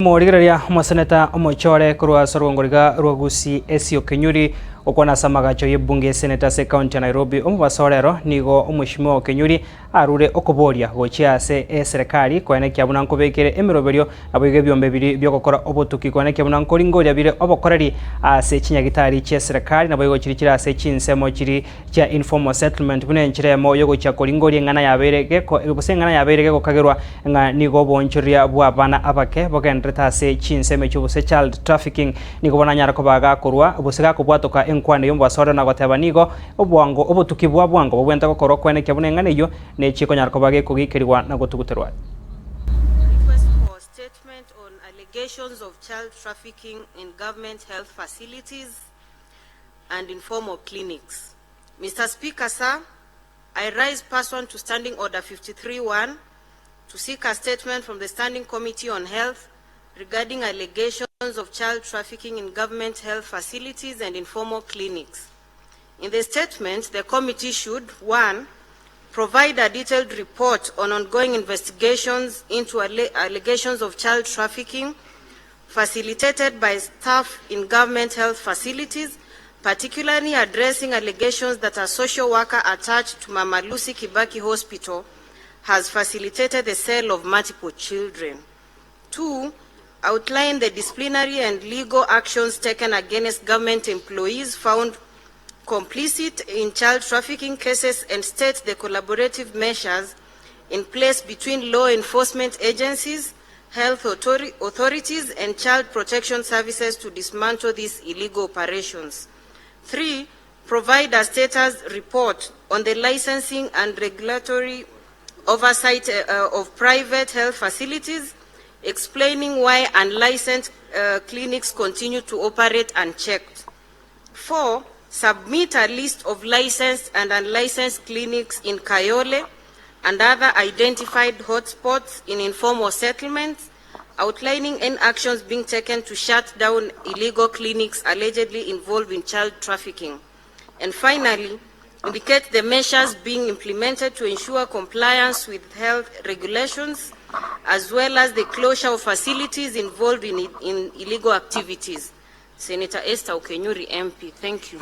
Morigereria Mwaseneta Omochore kurwa sorongoriga rwagusi Essy Okenyuri okwana samagacho yebunge seneta se county ya Nairobi omubasorero nigo omweshimiwa Okenyuri arure okoboria gochia se serikali kwene kyabuna nkobekere emiroberio aboige byombe biri byokokora obotuki kwene kyabuna nkoringoria bire obokoreri ase chinyagitari che serikali nabo yochirikira ase chinsemo chiri cha informal settlement bune nchiremo yogocha koringoria ngana yaberege ko busengana yaberege kokagerwa nga nigo bonchoria bwa bana abake bogendreta ase chinseme chubuse child trafficking nigo bonanyara kobaga korwa busega kubwatoka enkwane yombasoro na goteba nigo obwango obotuki bwa bwango bobwenta gokoro kwene kyabune ngana iyo ne chiko nyara kobage kugikirwa na gotuguterwa. Request for statement on allegations of child trafficking in government health facilities and informal clinics. Mr. Speaker, sir, I rise pursuant to Standing Order 53-1 to seek a statement from the Standing Committee on Health regarding allegations of child trafficking in government health facilities and informal clinics. In the statement, the committee should, 1, provide a detailed report on ongoing investigations into allegations of child trafficking facilitated by staff in government health facilities, particularly addressing allegations that a social worker attached to Mama Lucy Kibaki Hospital has facilitated the sale of multiple children. 2, outline the disciplinary and legal actions taken against government employees found complicit in child trafficking cases and state the collaborative measures in place between law enforcement agencies, health authorities, and child protection services to dismantle these illegal operations. 3, provide a status report on the licensing and regulatory oversight of private health facilities, explaining why unlicensed clinics continue to operate unchecked. 4, submit a list of licensed and unlicensed clinics in Kayole and other identified hotspots in informal settlements, outlining any actions being taken to shut down illegal clinics allegedly involved in child trafficking. And finally, indicate the measures being implemented to ensure compliance with health regulations, as well as the closure of facilities involved in illegal activities. Senator Essy Okenyuri, MP. Thank you.